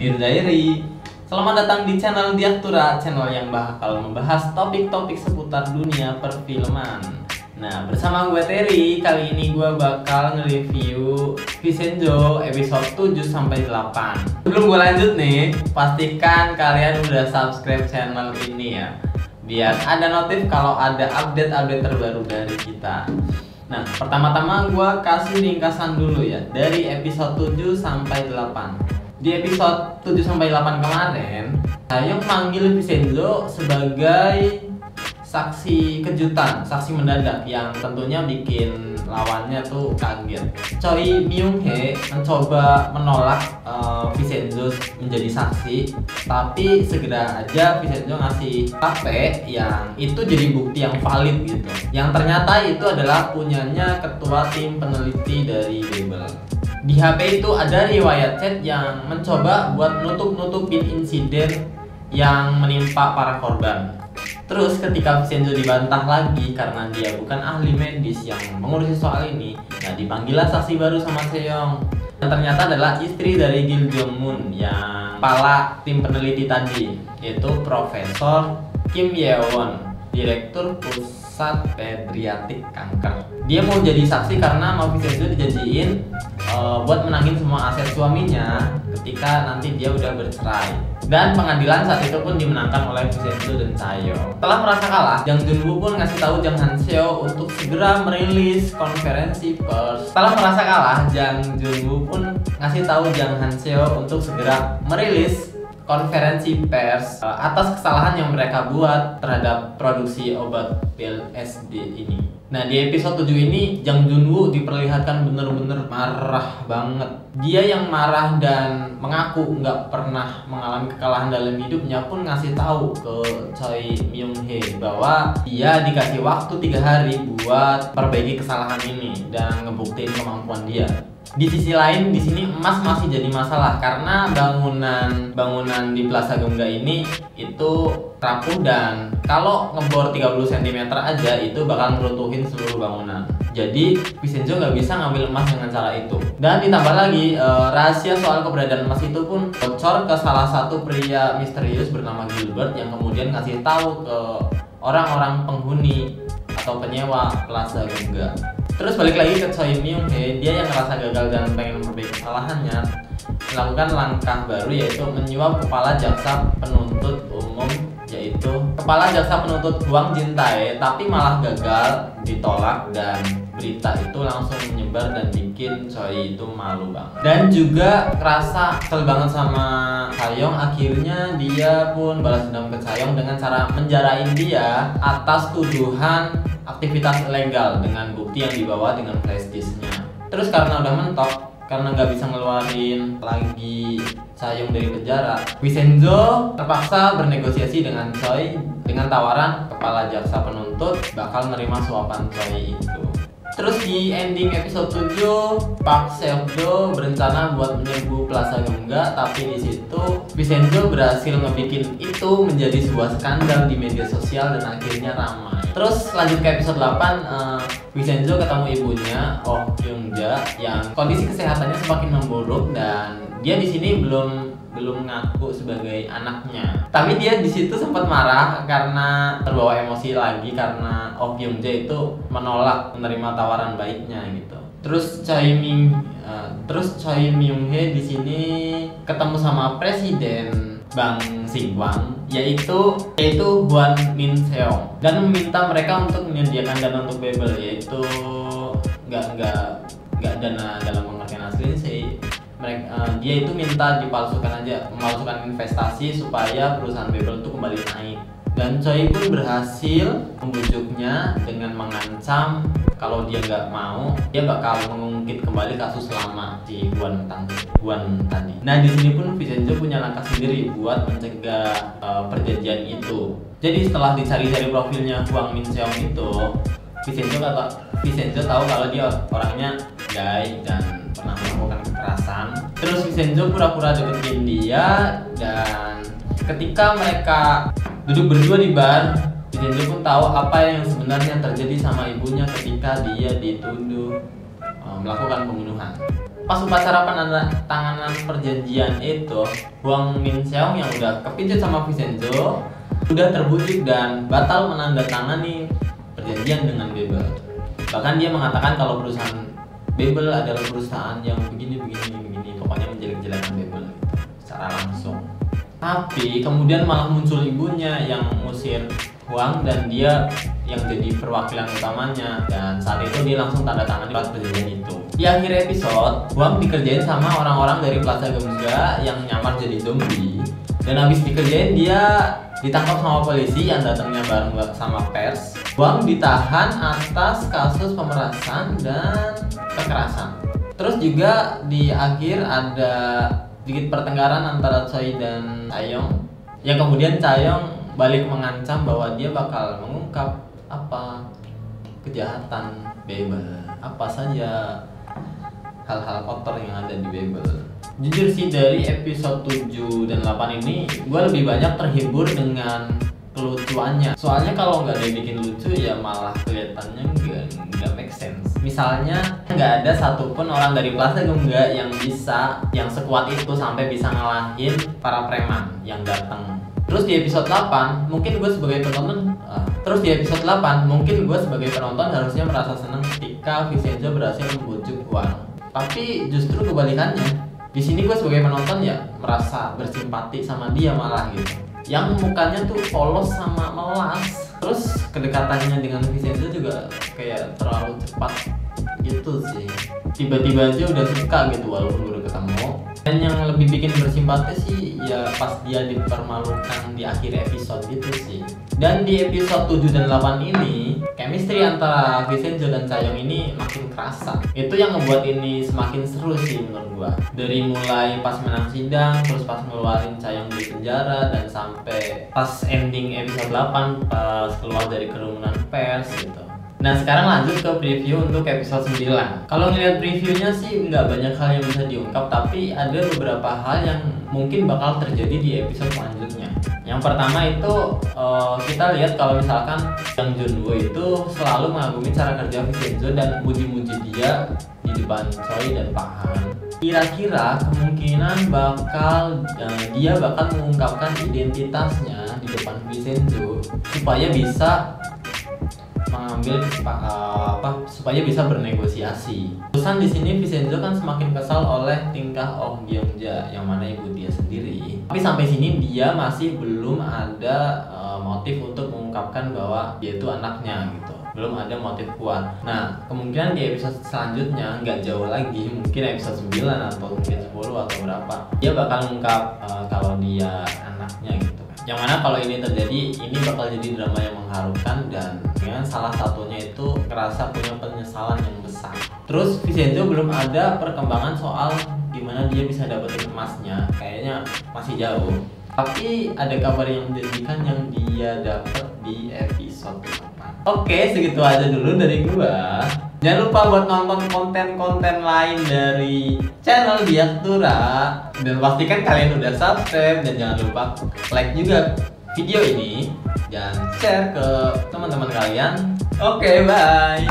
Dear Diary. Selamat datang di channel Diaktura, channel yang bakal membahas topik-topik seputar dunia perfilman. Nah, bersama gue Terry, kali ini gue bakal nge-review Vincenzo episode 7-8. Sebelum gue lanjut nih, pastikan kalian udah subscribe channel ini ya, biar ada notif kalau ada update-update terbaru dari kita. Nah, pertama-tama gue kasih ringkasan dulu ya, dari episode 7-8. Di episode 7-8 kemarin, saya manggil Vincenzo sebagai saksi kejutan, saksi mendadak yang tentunya bikin lawannya tuh kaget. Choi Myung-hee mencoba menolak Vincenzo menjadi saksi, tapi segera aja Vincenzo ngasih HP yang itu jadi bukti yang valid gitu. Yang ternyata itu adalah punyanya ketua tim peneliti dari Babel. Di HP itu ada riwayat chat yang mencoba buat nutup-nutupin insiden yang menimpa para korban. Terus ketika Vincenzo dibantah lagi karena dia bukan ahli medis yang mengurusi soal ini, nah dipanggillah saksi baru sama Seong. Dan ternyata adalah istri dari Gil Jong Moon yang kepala tim peneliti tadi, yaitu Profesor Kim Ye-won, Direktur Pusat Pediatrik Kanker. Dia mau jadi saksi karena mau Vincenzo dijanjiin buat menangin semua aset suaminya ketika nanti dia udah bercerai. Dan pengadilan saat itu pun dimenangkan oleh Vincenzo dan Chaeyoung. Setelah merasa kalah, Jang Junwoo pun ngasih tahu Jang Han-seo untuk segera merilis konferensi pers. Setelah merasa kalah, Jang Junwoo pun ngasih tahu Jang Han-seo untuk segera merilis konferensi pers atas kesalahan yang mereka buat terhadap produksi obat pil SD ini. Nah, di episode 7 ini Jang Junwoo diperlihatkan bener-bener marah banget. Dia yang marah dan mengaku nggak pernah mengalami kekalahan dalam hidupnya pun ngasih tahu ke Choi Myung-hee bahwa dia dikasih waktu 3 hari buat perbaiki kesalahan ini dan ngebuktiin kemampuan dia. Di sisi lain, di sini emas masih jadi masalah karena bangunan di Plaza Gangga ini itu rapuh dan kalau ngebor 30 cm aja itu bakal ngeruntuhin seluruh bangunan. Jadi Vincenzo nggak bisa ngambil emas dengan cara itu. Dan ditambah lagi rahasia soal keberadaan emas itu pun bocor ke salah satu pria misterius bernama Gilbert yang kemudian ngasih tahu ke orang-orang penghuni atau penyewa Plaza Gangga. Terus balik lagi ke Choi Myung-hee, dia yang ngerasa gagal dan pengen memperbaiki kesalahannya, melakukan langkah baru yaitu menyuap kepala jaksa penuntut umum, yaitu kepala jaksa penuntut Hwang Jin-tae, tapi malah gagal, ditolak, dan berita itu langsung menyebar dan bikin Choi itu malu banget. Dan juga ngerasa kesel banget sama Chaeyoung, akhirnya dia pun balas dendam ke Chaeyoung dengan cara menjarain dia atas tuduhan aktivitas ilegal dengan bukti yang dibawa dengan flash disknya. Terus karena udah mentok, karena nggak bisa ngeluarin lagi Chaeyoung dari penjara, Vincenzo terpaksa bernegosiasi dengan Choi dengan tawaran kepala jaksa penuntut bakal nerima suapan Choi itu. Terus di ending episode 7, Park Seok-do berencana buat menyerbu Plaza Gangga, tapi di situ Vincenzo berhasil ngebikin itu menjadi sebuah skandal di media sosial dan akhirnya ramai. Terus lanjut ke episode 8, Vincenzo ketemu ibunya, Oh Kyung-ja, yang kondisi kesehatannya semakin memburuk dan dia di sini belum ngaku sebagai anaknya. Tapi dia di situ sempat marah karena terbawa emosi lagi karena Oh Kyung-ja itu menolak menerima tawaran baiknya gitu. Terus Choi Myung-hee di sini ketemu sama Presiden Bang Singwang, yaitu Hwan Min-seong, dan meminta mereka untuk menyediakan dana untuk Babel, yaitu nggak dana dalam pengertian asli sih. Dia itu minta memalsukan investasi supaya perusahaan Babel itu kembali naik. Dan Choi pun berhasil membujuknya dengan mengancam kalau dia nggak mau, dia bakal mengungkit kembali kasus lama si Hwan tadi. Nah, di sini pun Vincenzo punya langkah sendiri buat mencegah perjanjian itu. Jadi setelah dicari-cari profilnya Hwang Min-seong itu, Vincenzo tahu kalau dia orangnya gay dan pernah melakukan kekerasan. Terus Vincenzo pura-pura deketin dia, dan ketika mereka duduk berdua di bar, Vincenzo pun tahu apa yang sebenarnya terjadi sama ibunya ketika dia dituduh melakukan pembunuhan. Pas upacara penandatanganan perjanjian itu, Huang Minseong yang udah kepincut sama Vincenzo udah terbujuk dan batal menandatangani perjanjian dengan Bebel. Bahkan dia mengatakan kalau perusahaan Bebel adalah perusahaan yang begini, pokoknya menjelek-jelekan Bebel secara langsung. Tapi kemudian malah muncul ibunya yang ngusir Huang dan dia yang jadi perwakilan utamanya, dan saat itu dia langsung tanda tangan di perjanjian itu. Di akhir episode, Huang dikerjain sama orang-orang dari Plaza Gemga yang nyamar jadi zombie, dan habis dikerjain dia ditangkap sama polisi yang datangnya bareng sama pers. Huang ditahan atas kasus pemerasan dan kekerasan. Terus juga di akhir ada sedikit pertengkaran antara Choi dan Taeyong, yang kemudian Taeyong balik mengancam bahwa dia bakal mengungkap apa kejahatan Bebel, apa saja hal-hal kotor yang ada di Bebel. Jujur sih dari episode 7 dan 8 ini gue lebih banyak terhibur dengan kelucuannya. Soalnya kalau nggak ada yang bikin lucu ya malah kelihatannya nggak make sense. Misalnya nggak ada satupun orang dari Plaza Gemga yang sekuat itu sampai bisa ngalahin para preman yang datang. Terus di episode 8 mungkin gue sebagai penonton harusnya merasa senang ketika Vincenzo berhasil membujuk Huang. Tapi justru kebalikannya. Di sini gue sebagai penonton ya merasa bersimpati sama dia malah gitu. Yang mukanya tuh polos sama melas. Terus kedekatannya dengan Vincenzo juga kayak terlalu cepat gitu sih. Tiba-tiba aja udah suka gitu walaupun baru ketemu. Dan yang lebih bikin bersimpati sih ya pas dia dipermalukan di akhir episode gitu sih. Dan di episode 7 dan 8 ini chemistry antara Vincenzo dan Taeyong ini makin kerasa. Itu yang ngebuat ini semakin seru sih menurut gua. Dari mulai pas menang sidang, terus pas ngeluarin Taeyong dari penjara, dan sampai pas ending episode 8 pas keluar dari kerumunan pers gitu. Nah sekarang lanjut ke preview untuk episode 9. Kalau ngeliat previewnya sih nggak banyak hal yang bisa diungkap, tapi ada beberapa hal yang mungkin bakal terjadi di episode selanjutnya. Yang pertama itu kita lihat kalau misalkan Yang Junwoo itu selalu mengagumi cara kerja Vincenzo dan muji-muji dia di depan Choi dan Pak Han. Kira-kira kemungkinan dia bakal mengungkapkan identitasnya di depan Vincenzo supaya bisa supaya bisa bernegosiasi. Terusan di sini Vincenzo kan semakin kesal oleh tingkah Oh Byung-ja yang mana ibu dia sendiri. Tapi sampai sini dia masih belum ada motif untuk mengungkapkan bahwa dia itu anaknya gitu. Belum ada motif kuat. Nah, kemungkinan di episode selanjutnya nggak jauh lagi, mungkin episode 9 atau mungkin 10 atau berapa, dia bakal mengungkap kalau dia anaknya gitu. Yang mana kalau ini terjadi, ini bakal jadi drama yang mengharukan dan salah satunya itu ngerasa punya penyesalan yang besar. Terus Vincenzo belum ada perkembangan soal gimana dia bisa dapetin emasnya, kayaknya masih jauh. Tapi ada kabar yang menjanjikan yang dia dapat di episode 8. Oke, segitu aja dulu dari gua. Jangan lupa buat nonton konten-konten lain dari channel Diaktura, dan pastikan kalian udah subscribe, dan jangan lupa like juga video ini dan share ke teman-teman kalian. Oke, bye.